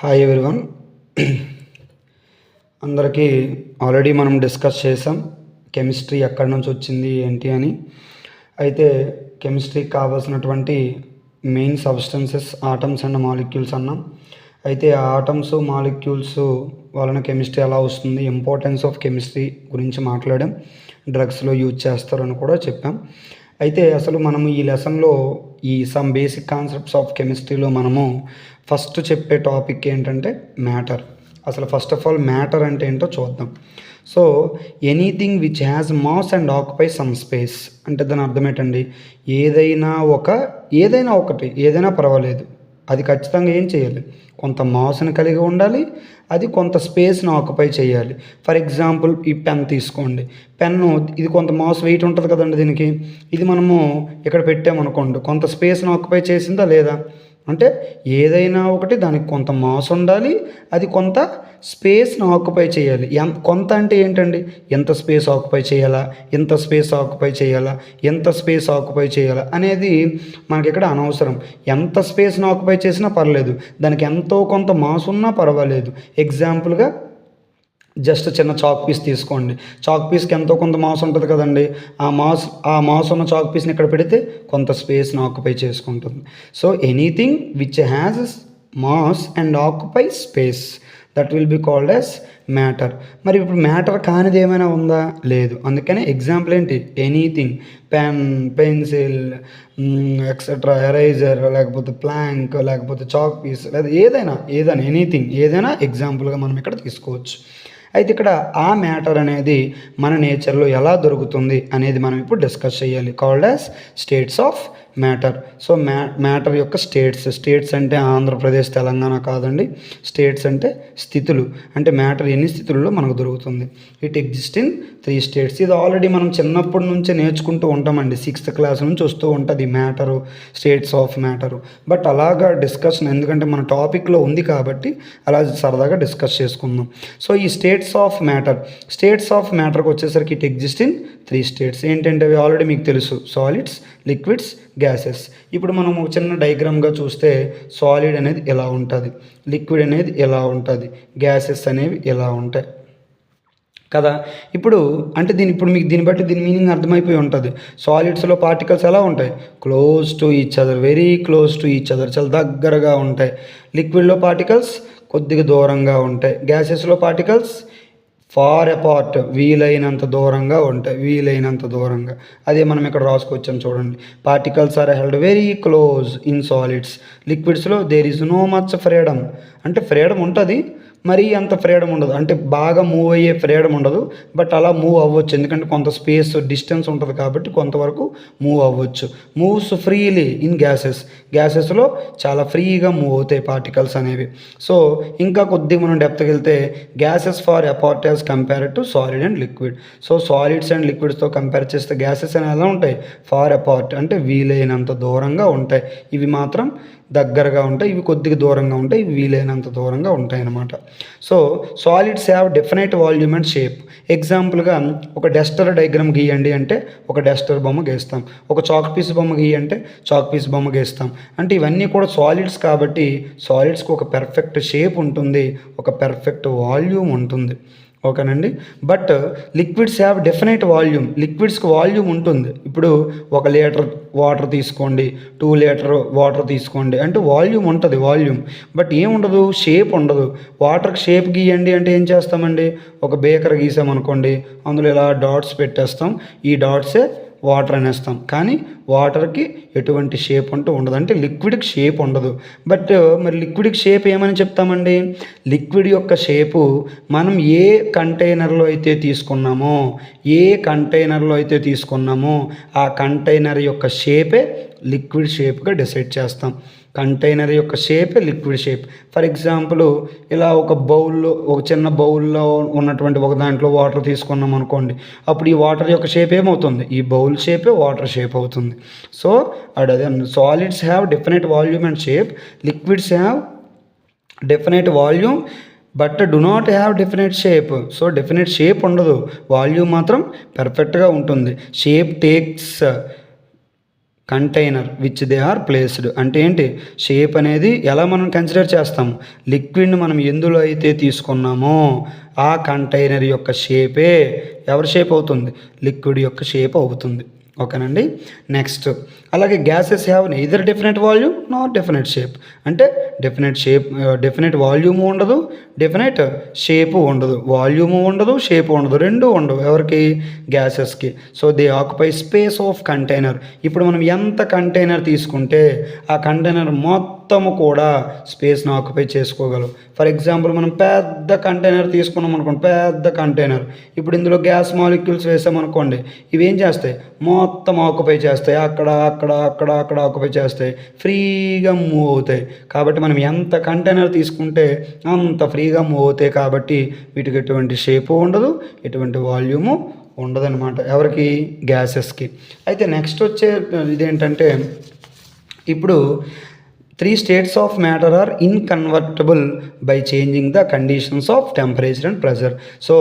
Hi everyone. అందరికీ already మనం discuss చేసాం కెమిస్ట్రీ ఎక్కడి నుంచి వచ్చింది ఏంటి అని. అయితే కెమిస్ట్రీకి కావాల్సినటువంటి main substances atoms and molecules అన్నాం. అయితే ఆ ఆటమ్స్ మాలిక్యూల్స్ వలన కెమిస్ట్రీ ఎలా వస్తుంది, ఇంపార్టెన్స్ ఆఫ్ కెమిస్ట్రీ గురించి మాట్లాడాం. డ్రగ్స్లో యూజ్ చేస్తారని కూడా చెప్పాం. అయితే అసలు మనము ఈ లెసన్లో ఈ సమ్ బేసిక్ కాన్సెప్ట్స్ ఆఫ్ కెమిస్ట్రీలో మనము ఫస్ట్ చెప్పే టాపిక్ ఏంటంటే మ్యాటర్. అసలు ఫస్ట్ ఆఫ్ ఆల్ మ్యాటర్ అంటే ఏంటో చూద్దాం. So anything which has mass and occupy some space అంటే దాని అర్థం ఏంటండి, ఏదైనా ఒకటి ఏదైనా పర్వాలేదు, అది ఖచ్చితంగా ఏం చేయాలి, కొంత మాస్ని కలిగి ఉండాలి, అది కొంత స్పేస్ని ఆక్యుపై చేయాలి. ఫర్ ఎగ్జాంపుల్ ఈ పెన్ తీసుకోండి. పెన్ను ఇది కొంత మాస్ వెయిట్ ఉంటుంది కదండి దీనికి. ఇది మనము ఇక్కడ పెట్టామనుకోండి, కొంత స్పేస్ని ఆక్యుపై చేసిందా లేదా అంటే ఏదైనా ఒకటి దానికి కొంత మాస్ ఉండాలి, అది కొంత స్పేస్ని ఆక్యుపై చేయాలి. కొంత అంటే ఏంటండి, ఎంత స్పేస్ ఆక్యుపై చేయాలా, ఎంత స్పేస్ ఆక్యుపై చేయాలా, ఎంత స్పేస్ ఆక్యుపై చేయాలా అనేది మనకి ఇక్కడ అనవసరం. ఎంత స్పేస్ని ఆక్యుపై చేసినా పర్లేదు, దానికి ఎంతో కొంత మాస్ ఉన్నా పర్వాలేదు. ఎగ్జాంపుల్గా జస్ట్ చిన్న చాక్ పీస్ తీసుకోండి. చాక్ పీస్కి ఎంతో కొంత మాస్ ఉంటుంది కదండి. ఆ మాస్ ఉన్న చాక్ పీస్ని ఇక్కడ పెడితే కొంత స్పేస్ని ఆక్యుపై చేసుకుంటుంది. So anything which has mass and occupy space that will be called as matter. మరి ఇప్పుడు మ్యాటర్ కానిది ఏమైనా ఉందా? లేదు. అందుకనే ఎగ్జాంపుల్ ఏంటి, anything, pen, pencil, etcetera, eraser, లేకపోతే ప్లాంక్, లేకపోతే చాక్ పీస్, లేదా ఏదైనా ఎనీథింగ్ ఏదైనా ఎగ్జాంపుల్గా మనం ఇక్కడ తీసుకోవచ్చు. అయితే ఇక్కడ ఆ మ్యాటర్ అనేది మన నేచర్లో ఎలా దొరుకుతుంది అనేది మనం ఇప్పుడు డిస్కస్ చేయాలి. Called as states of matter. So matter యొక్క స్టేట్స్ అంటే ఆంధ్రప్రదేశ్, తెలంగాణ కాదండి. స్టేట్స్ అంటే స్థితులు, అంటే మ్యాటర్ ఎన్ని స్థితులలో మనకు దొరుకుతుంది. It exist in 3 states. ఇది ఆల్రెడీ మనం చిన్నప్పటి నుంచే నేర్చుకుంటూ ఉంటామండి. 6th క్లాస్ నుంచి వస్తూ ఉంటుంది matter, states of matter. But అలాగా డిస్కషన్ ఎందుకంటే మన టాపిక్లో ఉంది కాబట్టి అలా సరదాగా డిస్కస్ చేసుకుందాం. సో ఈ స్టేట్స్ ఆఫ్ మ్యాటర్కి వచ్చేసరికి ఇట్ ఎగ్జిస్ట్ ఇన్ 3 స్టేట్స్. ఏంటంటే అవి ఆల్రెడీ మీకు తెలుసు, సాలిడ్స్, లిక్విడ్స్, గ్యాసెస్. ఇప్పుడు మనం చిన్న డయాగ్రామ్గా చూస్తే సాలిడ్ అనేది ఎలా ఉంటుంది, లిక్విడ్ అనేది ఎలా ఉంటుంది, గ్యాసెస్ అనేవి ఎలా ఉంటాయి కదా. ఇప్పుడు అంటే మీకు దీన్ని బట్టి దీని మీనింగ్ అర్థమైపోయి ఉంటుంది. సాలిడ్స్లో పార్టికల్స్ ఎలా ఉంటాయి, close to each other, very close to each other, చాలా దగ్గరగా ఉంటాయి. లిక్విడ్లో పార్టికల్స్ కొద్దిగా దూరంగా ఉంటాయి. గ్యాసెస్లో పార్టికల్స్ ఫార్ అపార్ట్, వీలైనంత దూరంగా ఉంటాయి, అదే మనం ఇక్కడ రాసుకొచ్చాం చూడండి. Particles are held very close in solids. లిక్విడ్స్లో there is no much freedom, అంటే ఫ్రీడమ్ ఉంటుంది, మరీ అంత ఫ్రీడమ్ ఉండదు, అంటే బాగా మూవ్ అయ్యే ఫ్రీడమ్ ఉండదు. బట్ అలా మూవ్ అవ్వచ్చు, ఎందుకంటే కొంత స్పేస్ డిస్టెన్స్ ఉంటుంది కాబట్టి కొంతవరకు మూవ్ అవ్వచ్చు. మూవ్స్ ఫ్రీలీ ఇన్ గ్యాసెస్లో చాలా ఫ్రీగా మూవ్ అవుతాయి పార్టికల్స్ అనేవి. సో ఇంకా కొద్దిగా మనం డెప్త్కి వెళ్తే gases far apart as compared to solid and liquid. So solids and లిక్విడ్స్తో కంపేర్ చేస్తే గ్యాసెస్ అనేవి ఎలా ఉంటాయి, ఫార్ అపార్ట్ అంటే వీలైనంత దూరంగా ఉంటాయి. ఇవి మాత్రం దగ్గరగా ఉంటాయి, ఇవి కొద్దిగా దూరంగా ఉంటాయి, ఇవి వీలైనంత దూరంగా ఉంటాయి అన్నమాట. So solids have definite volume and shape. ఎగ్జాంపుల్గా ఒక డస్టర్ డయాగ్రామ్ గీయండి అంటే ఒక డస్టర్ బొమ్మ గీస్తాం, ఒక చాక్ పీస్ బొమ్మ గీయంటే చాక్ పీస్ బొమ్మ గీస్తాం. అంటే ఇవన్నీ కూడా సాలిడ్స్ కాబట్టి సాలిడ్స్కి ఒక పెర్ఫెక్ట్ షేప్ ఉంటుంది, ఒక పెర్ఫెక్ట్ వాల్యూమ్ ఉంటుంది. ఓకేనండి. But liquids have definite volume. లిక్విడ్స్కి వాల్యూమ్ ఉంటుంది. ఇప్పుడు 1 లీటర్ వాటర్ తీసుకోండి, 2 లీటర్ వాటర్ తీసుకోండి, అంటే వాల్యూమ్ ఉంటుంది, బట్ ఏముండదు, షేప్ ఉండదు. వాటర్కి షేప్ గీయండి అంటే ఏం చేస్తామండి, ఒక బేకర్ గీసామనుకోండి, అందులో ఇలా డాట్స్ పెట్టేస్తాం, ఈ డాట్సే వాటర్ అనేస్తాం. కానీ వాటర్కి ఎటువంటి షేప్ అంటూ ఉండదు, అంటే లిక్విడ్కి షేప్ ఉండదు. బట్ మరి లిక్విడ్కి షేప్ ఏమని చెప్తామండి, లిక్విడ్ యొక్క షేపు మనం ఏ కంటైనర్లో అయితే తీసుకున్నామో ఆ కంటైనర్ యొక్క షేపే లిక్విడ్ షేప్గా డిసైడ్ చేస్తాం. కంటైనర్ యొక్క షేపే లిక్విడ్ షేప్. ఫర్ ఎగ్జాంపుల్ ఇలా ఒక చిన్న బౌల్లో ఉన్నటువంటి ఒక దాంట్లో వాటర్ తీసుకున్నాం అనుకోండి, అప్పుడు ఈ వాటర్ యొక్క షేప్ ఏమవుతుంది, ఈ బౌల్ షేపే వాటర్ షేప్ అవుతుంది. సో అదే solids have definite volume and shape, liquids have definite volume but do not have definite shape. So definite shape ఉండదు, వాల్యూమ్ మాత్రం పర్ఫెక్ట్గా ఉంటుంది. Shape takes container which they are placed. అంటే ఏంటి, shape అనేది ఎలా మనం కన్సిడర్ చేస్తాము, లిక్విడ్ని మనం ఎందులో అయితే తీసుకున్నామో ఆ కంటైనర్ యొక్క షేపే ఎవరి షేప్ అవుతుంది, లిక్విడ్ యొక్క షేప్ అవుతుంది. ఓకేనండి. నెక్స్ట్, అలాగే gases have either definite volume not definite shape. అంటే డెఫినెట్ వాల్యూము ఉండదు, డెఫినెట్ షేపు ఉండదు. వాల్యూము ఉండదు, షేపు ఉండదు, రెండు ఉండవు ఎవరికి, గ్యాసెస్కి. So they occupy space of container. ఇప్పుడు మనం ఎంత కంటైనర్ తీసుకుంటే ఆ కంటైనర్ మొత్తము కూడా స్పేస్ని ఆక్యుపై చేసుకోగలవు. ఫర్ ఎగ్జాంపుల్ మనం పెద్ద కంటైనర్ తీసుకున్నాం అనుకోండి, పెద్ద కంటైనర్. ఇప్పుడు ఇందులో గ్యాస్ మాలిక్యూల్స్ వేసామనుకోండి, ఇవి ఏం చేస్తాయి, మొత్తం ఆక్యుపై చేస్తాయి, అక్కడ అక్కడ అక్కడ అక్కడ ఆక్యుపై చేస్తాయి, ఫ్రీగా మూవ్ అవుతాయి. కాబట్టి మనం ఎంత కంటైనర్ తీసుకుంటే అంత ఫ్రీగా మూవ్ అవుతాయి. కాబట్టి వీటికి ఎటువంటి షేపు ఉండదు, ఎటువంటి వాల్యూము ఉండదన్నమాట ఎవరికి, గ్యాసెస్కి. అయితే నెక్స్ట్ వచ్చే ఇదేంటంటే, ఇప్పుడు 3 states of matter are inconvertible by changing the conditions of temperature and pressure. So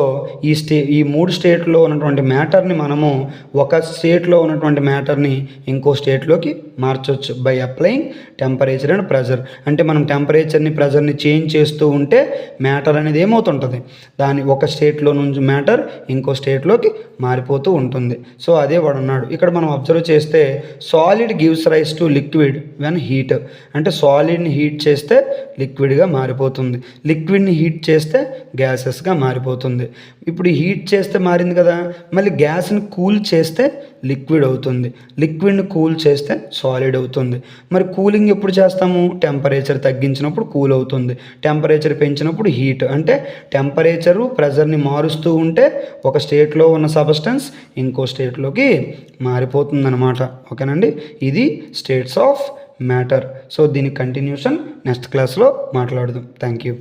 ఈ 3 స్టేట్లో ఉన్నటువంటి మ్యాటర్ని మనము ఒక స్టేట్లో ఉన్నటువంటి మ్యాటర్ని ఇంకో స్టేట్లోకి మార్చవచ్చు by applying temperature and pressure. అంటే మనం టెంపరేచర్ని ప్రెజర్ని చేంజ్ చేస్తూ ఉంటే మ్యాటర్ అనేది ఏమవుతుంటుంది, దాని ఒక స్టేట్లో నుంచి మ్యాటర్ ఇంకో స్టేట్లోకి మారిపోతూ ఉంటుంది. సో అదే వాడు అన్నాడు. ఇక్కడ మనం అబ్జర్వ్ చేస్తే solid gives rise to liquid when heat. అంటే సాలిడ్ని హీట్ చేస్తే లిక్విడ్గా మారిపోతుంది, లిక్విడ్ని హీట్ చేస్తే గ్యాసెస్గా మారిపోతుంది. ఇప్పుడు హీట్ చేస్తే మారింది కదా, మళ్ళీ గ్యాస్ని కూల్ చేస్తే లిక్విడ్ అవుతుంది, లిక్విడ్ని కూల్ చేస్తే సాలిడ్ అవుతుంది. మరి కూలింగ్ ఎప్పుడు చేస్తాము, టెంపరేచర్ తగ్గించినప్పుడు కూల్ అవుతుంది, టెంపరేచర్ పెంచినప్పుడు హీట్. అంటే టెంపరేచరు ప్రెజర్ని మారుస్తూ ఉంటే ఒక స్టేట్లో ఉన్న సబ్స్టెన్స్ ఇంకో స్టేట్లోకి మారిపోతుంది అనమాట. ఓకేనండి, ఇది స్టేట్స్ ఆఫ్ మ్యాటర్. సో దీని కంటిన్యూషన్ నెక్స్ట్ క్లాస్లో మాట్లాడదాం. Thank you.